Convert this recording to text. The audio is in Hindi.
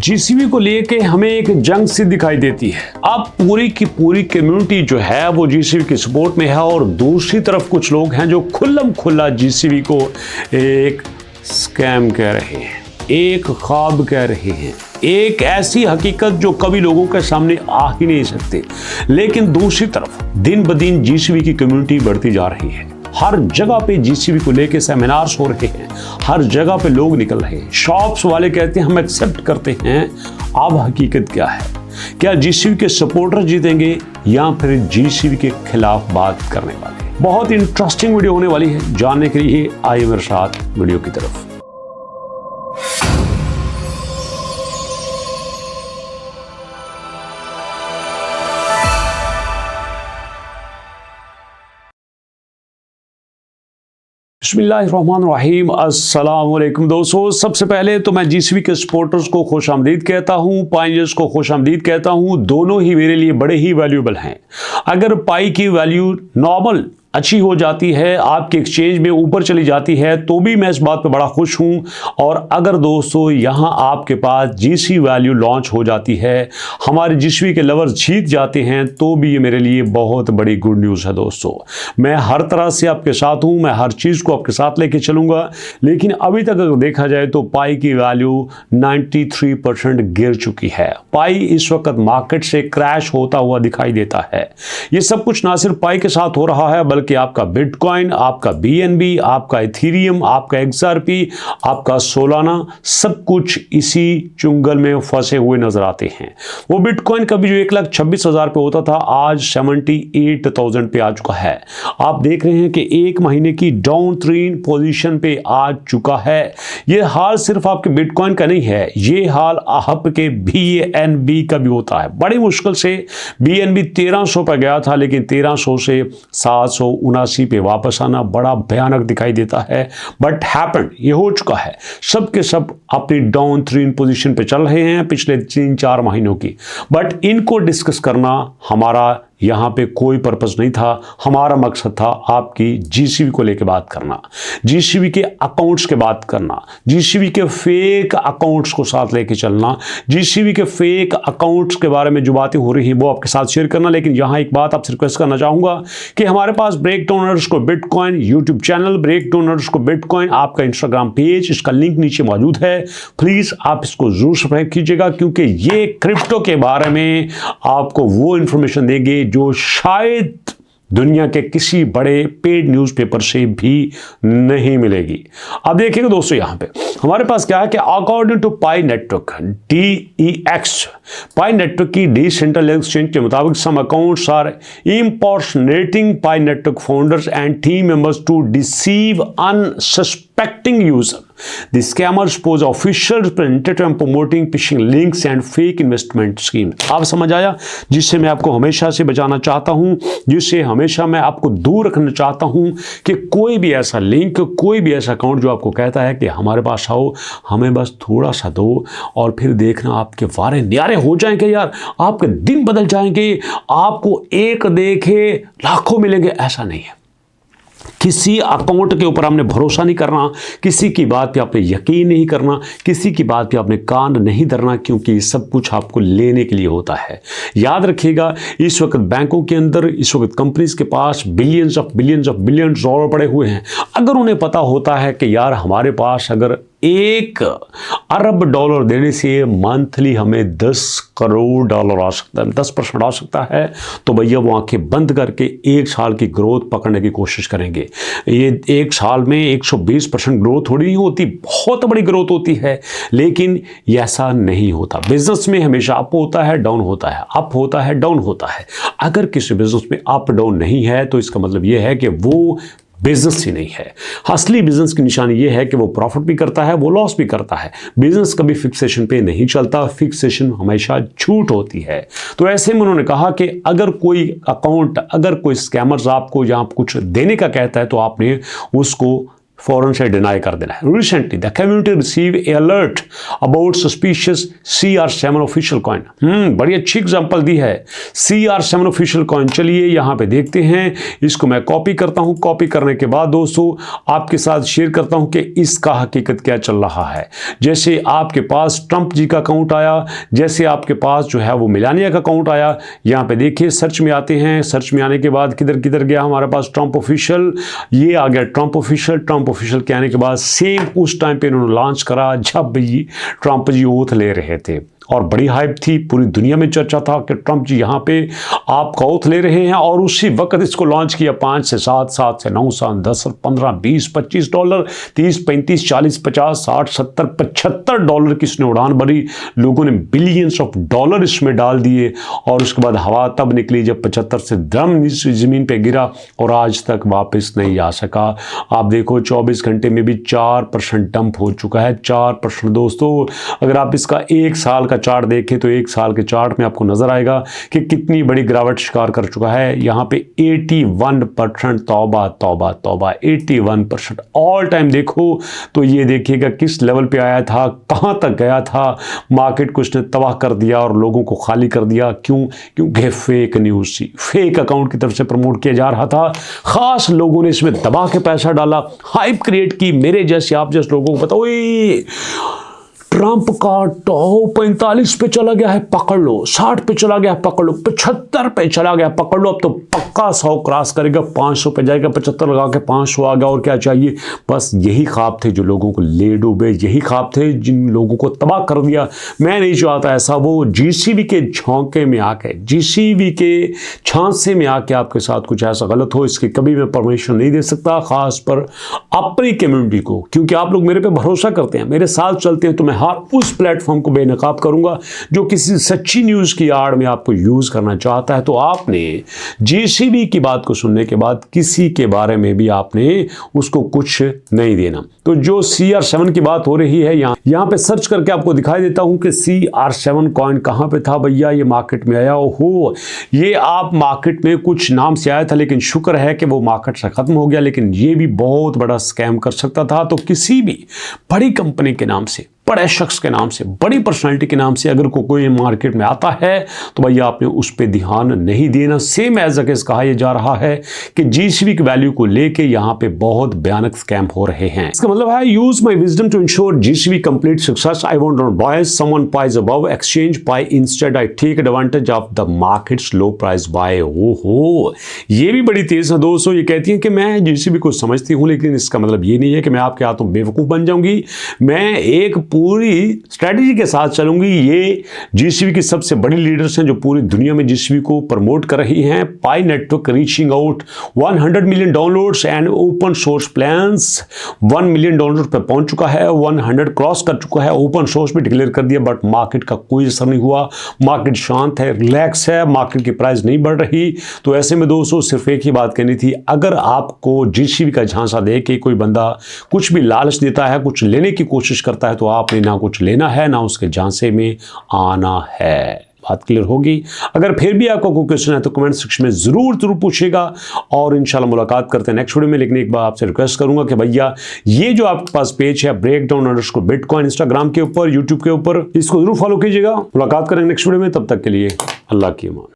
जीसीबी को लेके हमें एक जंग सी दिखाई देती है। अब पूरी की पूरी कम्युनिटी जो है वो जीसीबी के सपोर्ट में है और दूसरी तरफ कुछ लोग हैं जो खुल्लम खुल्ला जीसीबी को एक स्कैम कह रहे हैं, एक ख्वाब कह रहे हैं, एक ऐसी हकीकत जो कभी लोगों के सामने आ ही नहीं सकते। लेकिन दूसरी तरफ दिन ब दिन जीसीबी की कम्युनिटी बढ़ती जा रही है। हर जगह पे जीसीबी को लेके सेमिनार्स हो रहे हैं, हर जगह पे लोग निकल रहे हैं, शॉप्स वाले कहते हैं हम एक्सेप्ट करते हैं। अब हकीकत क्या है? क्या जीसीबी के सपोर्टर जीतेंगे या फिर जीसीबी के खिलाफ बात करने वाले? बहुत इंटरेस्टिंग वीडियो होने वाली है। जानने के लिए आइए मेरे साथ वीडियो की तरफ। बिस्मिल्लाहिर्रहमानिर्रहीम, अस्सलाम वालेकुम दोस्तों। सबसे पहले तो मैं जीसीबी के सपोर्टर्स को खुशामदीद कहता हूँ, पाइनियर्स को खुशामदीद कहता हूँ। दोनों ही मेरे लिए बड़े ही वैल्यूएबल हैं। अगर पाई की वैल्यू नॉर्मल अच्छी हो जाती है, आपके एक्सचेंज में ऊपर चली जाती है, तो भी मैं इस बात पे बड़ा खुश हूँ। और अगर दोस्तों यहाँ आपके पास जीसी वैल्यू लॉन्च हो जाती है, हमारे जीसीबी के लवर्स जीत जाते हैं, तो भी ये मेरे लिए बहुत बड़ी गुड न्यूज़ है दोस्तों। मैं हर तरह से आपके साथ हूँ, मैं हर चीज़ को आपके साथ लेके चलूँगा। लेकिन अभी तक अगर देखा जाए तो पाई की वैल्यू 93% गिर चुकी है। पाई इस वक्त मार्केट से क्रैश होता हुआ दिखाई देता है। ये सब कुछ ना सिर्फ पाई के साथ हो रहा है, बल्कि आपका बिटकॉइन, आपका बीएनबी, आपका इथेरियम, आपका एक्सआरपी, आपका सोलाना, सब कुछ इसी चुंगल में फंसे हुए नजर आते हैं। वो बिटकॉइन कभी जो 1,26,000 पे होता था, आज 78,000 पे आ चुका है। आप देख रहे हैं कि एक महीने की डाउन ट्रेंड पोजीशन पे आ चुका है। ये हाल सिर्फ आपके बिटकॉइन का नहीं है, ये हाल आपके बीएनबी का भी होता है। बड़ी मुश्किल से बीएनबी 1300 पर गया था, लेकिन 1300 से 779 पे वापस आना बड़ा भयानक दिखाई देता है। बट हैपेंड, ये हो चुका है। सब के सब अपनी डाउन ट्रेंड पोजीशन पे चल रहे हैं पिछले 3-4 महीनों की। बट इनको डिस्कस करना हमारा यहाँ पे कोई पर्पस नहीं था। हमारा मकसद था आपकी जीसीबी को लेके बात करना, जीसीबी के अकाउंट्स के बात करना, जीसीबी के फेक अकाउंट्स को साथ लेके चलना, जीसीबी के फेक अकाउंट्स के बारे में जो बातें हो रही हैं वो आपके साथ शेयर करना। लेकिन यहाँ एक बात आपसे रिक्वेस्ट करना चाहूँगा कि हमारे पास ब्रेकडाउनर्स को बिटकॉइन यूट्यूब चैनल, ब्रेकडाउनर्स को बिटकॉइन आपका इंस्टाग्राम पेज, इसका लिंक नीचे मौजूद है। प्लीज़ आप इसको जरूर सब्सक्राइब कीजिएगा, क्योंकि ये क्रिप्टो के बारे में आपको वो इंफॉर्मेशन देंगे जो शायद दुनिया के किसी बड़े पेड न्यूज़पेपर से भी नहीं मिलेगी। अब देखिएगा दोस्तों, यहाँ पे हमारे पास क्या है कि according to Pi Network DEX, Pi Network की डिसेंट्रलाइज्ड एक्सचेंज के मुताबिक some accounts are impersonating Pi Network founders and team members to deceive unsuspecting user. The scammers pose official representative and promoting phishing links and fake investment schemes। आप समझ आया? जिससे मैं आपको हमेशा से बचाना चाहता हूं, जिससे हमेशा मैं आपको दूर रखना चाहता हूं कि कोई भी ऐसा लिंक, कोई भी ऐसा अकाउंट जो आपको कहता है कि हमारे पास आओ, हमें बस थोड़ा सा दो और फिर देखना आपके वारे न्यारे हो जाएंगे यार, आपके दिन बदल जाएंगे, आपको एक देखे लाखों मिलेंगे। ऐसा नहीं है। किसी अकाउंट के ऊपर आपने भरोसा नहीं करना, किसी की बात पे आपने यकीन नहीं करना, किसी की बात पे आपने कान नहीं धरना, क्योंकि सब कुछ आपको लेने के लिए होता है। याद रखिएगा, इस वक्त बैंकों के अंदर, इस वक्त कंपनीज के पास बिलियंस ऑफ डॉलर पड़े हुए हैं। अगर उन्हें पता होता है कि यार हमारे पास अगर 1 अरब डॉलर देने से मंथली हमें 10 करोड़ डॉलर आ सकता है, 10% आ सकता है, तो भैया वो आंखें बंद करके 1 साल की ग्रोथ पकड़ने की कोशिश करेंगे। ये 1 साल में 120% ग्रोथ थोड़ी नहीं होती, बहुत बड़ी ग्रोथ होती है। लेकिन ये ऐसा नहीं होता। बिजनेस में हमेशा अप होता है, डाउन होता है, अप होता है, डाउन होता है। अगर किसी बिजनेस में अप डाउन नहीं है तो इसका मतलब ये है कि वो बिजनेस ही नहीं है। असली बिजनेस की निशानी ये है कि वो प्रॉफिट भी करता है, वो लॉस भी करता है। बिजनेस कभी फिक्सेशन पे नहीं चलता, फिक्सेशन हमेशा झूठ होती है। तो ऐसे में उन्होंने कहा कि अगर कोई अकाउंट, अगर कोई स्कैमर्स आपको यहाँ कुछ देने का कहता है तो आपने उसको फौरन से डिनाई कर देना है। Recently the community receive A alert about suspicious CR7 official coin. बड़ी अच्छी एग्जांपल दी है, CR7 ऑफिशियल कॉइन। चलिए यहाँ पे देखते हैं, इसको मैं कॉपी करता हूँ। कॉपी करने के बाद दोस्तों आपके साथ शेयर करता हूँ कि इसका हकीकत क्या चल रहा है। जैसे आपके पास ट्रंप जी का अकाउंट आया, जैसे आपके पास जो है वो मेलानिया का अकाउंट आया। यहाँ पे देखिए सर्च में आते हैं, सर्च में आने के बाद किधर किधर गया हमारे पास ट्रंप ऑफिशियल, ये आ गया ट्रंप ऑफिशियल। ट्रंप ऑफिशियल के आने के बाद सेम उस टाइम पे इन्होंने लॉन्च करा जब ट्रंप जी ओथ ले रहे थे और बड़ी हाइप थी, पूरी दुनिया में चर्चा था कि ट्रंप जी यहाँ पे आपका ओथ ले रहे हैं। और उसी वक्त इसको लॉन्च किया। 5 से 7, 7 से 9, 7, 10, 15, 20, $25, 30, 35, 40, 50, 60, 70, $75 की इसने उड़ान भरी। लोगों ने बिलियंस ऑफ डॉलर इसमें डाल दिए और उसके बाद हवा तब निकली जब 75 से दम ज़मीन पे गिरा और आज तक वापस नहीं आ सका। आप देखो 24 घंटे में भी 4% डंप हो चुका है। 4% दोस्तों, अगर आप इसका 1 साल चार्ट देखें तो 1 साल के चार्ट में आपको नजर आएगा कि कितनी बड़ी गिरावट शिकार कर चुका है। यहां पे 81%, तौबा तौबा तौबा, 81% ऑल टाइम देखो तो ये देखिएगा किस लेवल पे आया था, कहां तक गया था। मार्केट को इसने तबाह कर दिया और लोगों को खाली कर दिया। क्यों? क्योंकि फेक न्यूज थी, फेक अकाउंट की तरफ से प्रमोट किया जा रहा था। खास लोगों ने इसमें दबा के पैसा डाला, हाइप क्रिएट की। मेरे जैसे आप जैसे लोगों को बताओ ट्रंप का टॉप 45 पे चला गया है, पकड़ लो। 60 पे चला गया है, पकड़ लो। 75 पे चला गया, पकड़ लो। अब तो पक्का 100 क्रॉस करेगा, 500 पे जाएगा। 75 लगा के 500 आ गया। और क्या चाहिए? बस यही ख्वाब थे जो लोगों को ले डूबे, यही ख्वाब थे जिन लोगों को तबाह कर दिया। मैं नहीं चाहता ऐसा वो जीसीबी के झोंके में आके, जीसीबी के झांसे में आके आपके साथ कुछ ऐसा गलत हो। इसकी कभी मैं परमिशन नहीं दे सकता, खास पर अपनी कम्युनिटी को, क्योंकि आप लोग मेरे पे भरोसा करते हैं, मेरे साथ चलते हैं। तो मैं उस प्लेटफॉर्म को बेनकाब करूंगा जो किसी सच्ची न्यूज की आड़ में आपको यूज करना चाहता है। तो आपने जीसीबी की बात को सुनने के बाद किसी के बारे में भी आपने उसको कुछ नहीं देना। तो जो CR7 की बात हो रही है, यहां पे सर्च करके आपको दिखाई देता हूं कि CR7 कॉइन कहां पे था भैया। ये मार्केट में आया। ओहो, ये आप मार्केट में कुछ नाम से आया था, लेकिन शुक्र है कि वो मार्केट से खत्म हो गया। लेकिन ये भी बहुत बड़ा स्कैम कर सकता था। तो किसी भी बड़ी कंपनी के नाम से, बड़े शख्स के नाम से, बड़ी पर्सनालिटी के नाम से अगर कोई मार्केट में आता है तो भैया आपने उस पर ध्यान नहीं देना। सेम एज अ केस कहा यह जा रहा है कि जीसीबी की वैल्यू को लेके यहाँ पे बहुत भयानक स्कैम हो रहे हैं। इसका मतलब है use my wisdom to ensure GCB complete success. I won't not buy someone price above exchange buy, instead I take advantage of the markets low price buy. ओहो, ये भी बड़ी तेज है दोस्तों। ये कहती है कि मैं जीसीबी को समझती हूँ, लेकिन इसका मतलब ये नहीं है कि मैं आपके हाथों बेवकूफ बन जाऊंगी। मैं एक पूरी स्ट्रेटजी के साथ चलूंगी। ये जीसीबी की सबसे बड़ी लीडर्स हैं जो पूरी दुनिया में जीसीबी को प्रमोट कर रही हैं। Pi Network reaching out 100 million downloads and open source plans 1 million download पे पहुंच चुका है, 100 क्रॉस कर चुका है। ओपन सोर्स भी डिक्लेयर कर दिया, बट मार्केट का कोई असर नहीं हुआ। मार्केट शांत है, रिलैक्स है, मार्केट की प्राइस नहीं बढ़ रही। तो ऐसे में दोस्तों सिर्फ एक ही बात कहनी थी, अगर आपको जीसीबी का झांसा दे के कोई बंदा कुछ भी लालच देता है, कुछ लेने की कोशिश करता है, तो आपने ना कुछ लेना है ना उसके झांसे में आना है। बात क्लियर होगी। अगर फिर भी आपको कोई क्वेश्चन है तो कमेंट सेक्शन में जरूर पूछेगा और इंशाल्लाह मुलाकात करते हैं नेक्स्ट वीडियो में। लेकिन एक बार आपसे रिक्वेस्ट करूंगा कि भैया ये जो आपके पास पेज है breakdown_bitcoin इंस्टाग्राम के ऊपर, यूट्यूब के ऊपर, इसको जरूर फॉलो कीजिएगा। मुलाकात करेंगे नेक्स्ट वीडियो में, तब तक के लिए अल्लाह की अमान।